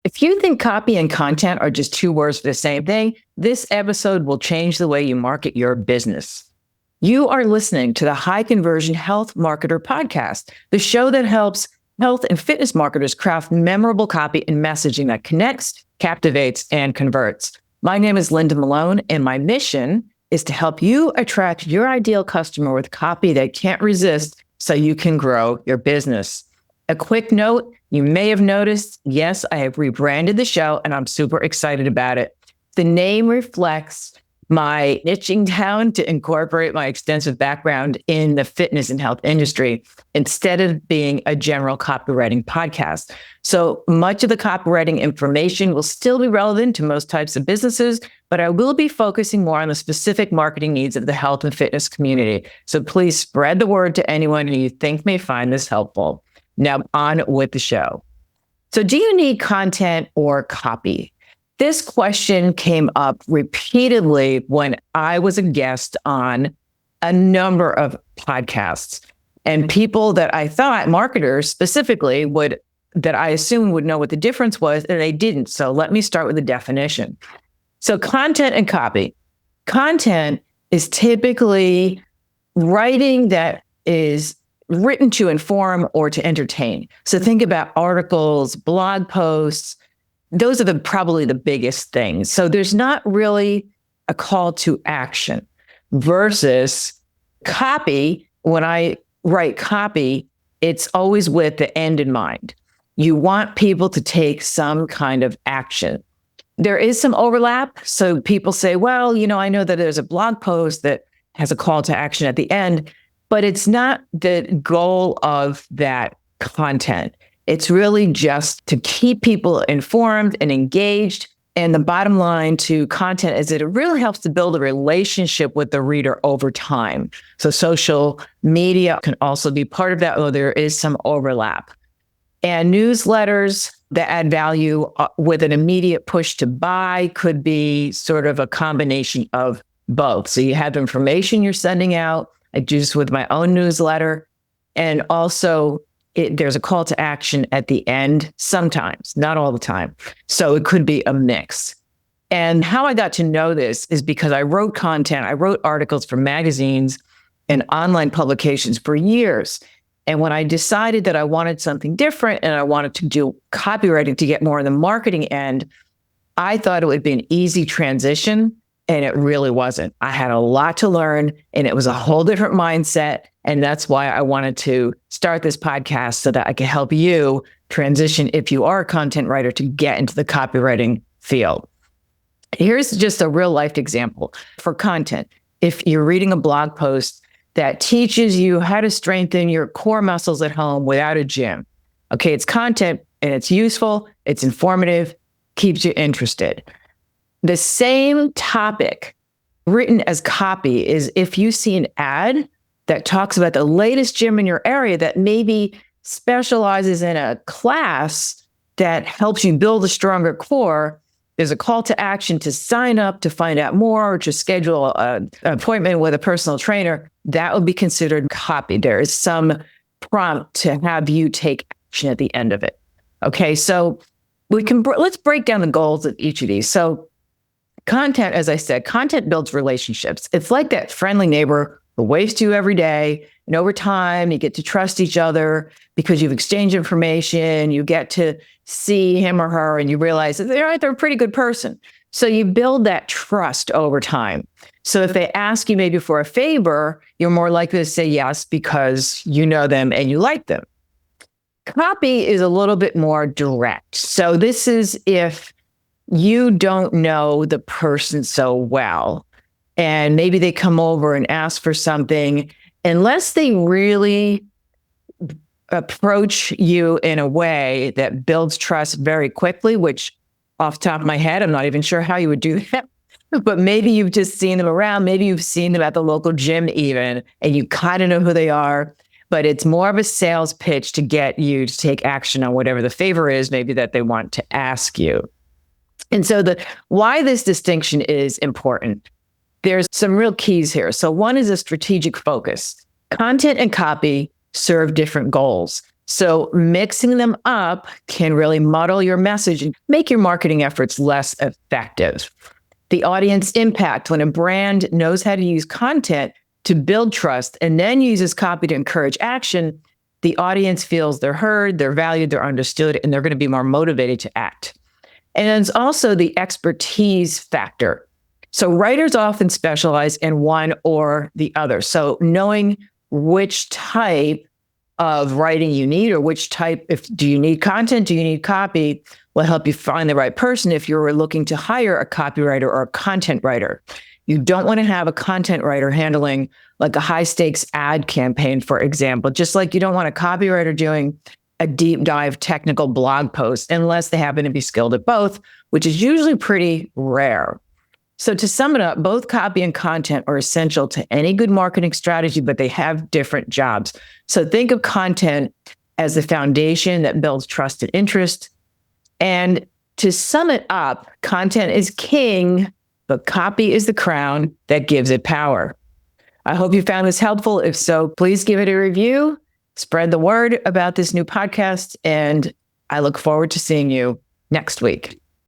If you think copy and content are just two words for the same thing, this episode will change the way you market your business. You are listening to the High Conversion Health Marketer Podcast, the show that helps health and fitness marketers craft memorable copy and messaging that connects, captivates, and converts. My name is Linda Malone, and my mission is to help you attract your ideal customer with copy they can't resist so you can grow your business. A quick note, you may have noticed, yes, I have rebranded the show and I'm super excited about it. The name reflects my niching down to incorporate my extensive background in the fitness and health industry instead of being a general copywriting podcast. So much of the copywriting information will still be relevant to most types of businesses, but I will be focusing more on the specific marketing needs of the health and fitness community. So please spread the word to anyone who you think may find this helpful. Now on with the show. So do you need content or copy? This question came up repeatedly when I was a guest on a number of podcasts, and people that I thought, marketers specifically, that I assumed would know what the difference was, and they didn't. So let me start with the definition. So content and copy. Content is typically writing that is written to inform or to entertain. So think about articles, blog posts. Those are probably the biggest things. So there's not really a call to action versus copy. When I write copy, it's always with the end in mind. You want people to take some kind of action. There is some overlap. So people say, well, I know that there's a blog post that has a call to action at the end, but it's not the goal of that content. It's really just to keep people informed and engaged. And the bottom line to content is that it really helps to build a relationship with the reader over time. So social media can also be part of that, although there is some overlap. And newsletters that add value with an immediate push to buy could be sort of a combination of both. So you have information you're sending out. I do this with my own newsletter. And also there's a call to action at the end sometimes, not all the time. So it could be a mix. And how I got to know this is because I wrote content. I wrote articles for magazines and online publications for years. And when I decided that I wanted something different and I wanted to do copywriting to get more on the marketing end, I thought it would be an easy transition. And it really wasn't. I had a lot to learn, and it was a whole different mindset. And that's why I wanted to start this podcast so that I could help you transition, if you are a content writer, to get into the copywriting field. Here's just a real life example for content. If you're reading a blog post that teaches you how to strengthen your core muscles at home without a gym, okay, it's content and it's useful, it's informative, keeps you interested. The same topic written as copy is if you see an ad that talks about the latest gym in your area that maybe specializes in a class that helps you build a stronger core, there's a call to action to sign up to find out more or to schedule an appointment with a personal trainer. That would be considered copy. There is some prompt to have you take action at the end of it. Okay, so let's break down the goals of each of these. So content, as I said, content builds relationships. It's like that friendly neighbor who waves to you every day. And over time, you get to trust each other because you've exchanged information. You get to see him or her and you realize that they're a pretty good person. So you build that trust over time. So if they ask you maybe for a favor, you're more likely to say yes because you know them and you like them. Copy is a little bit more direct. So this is if you don't know the person so well, and maybe they come over and ask for something, unless they really approach you in a way that builds trust very quickly, which off the top of my head, I'm not even sure how you would do that. But maybe you've just seen them around. Maybe you've seen them at the local gym even, and you kind of know who they are. But it's more of a sales pitch to get you to take action on whatever the favor is, maybe that they want to ask you. And so why this distinction is important, there's some real keys here. So one is a strategic focus. Content and copy serve different goals. So mixing them up can really muddle your message and make your marketing efforts less effective. The audience impact: when a brand knows how to use content to build trust and then uses copy to encourage action, the audience feels they're heard, they're valued, they're understood, and they're going to be more motivated to act. And it's also the expertise factor. So writers often specialize in one or the other. So knowing which type of writing you need, or which type, do you need content, do you need copy, will help you find the right person if you're looking to hire a copywriter or a content writer. You don't want to have a content writer handling like a high stakes ad campaign, for example, just like you don't want a copywriter doing a deep dive technical blog post unless they happen to be skilled at both, which is usually pretty rare. So to sum it up, both copy and content are essential to any good marketing strategy, but they have different jobs. So think of content as the foundation that builds trust and interest. And to sum it up, content is king, but copy is the crown that gives it power. I hope you found this helpful. If so, please give it a review, spread the word about this new podcast, and I look forward to seeing you next week.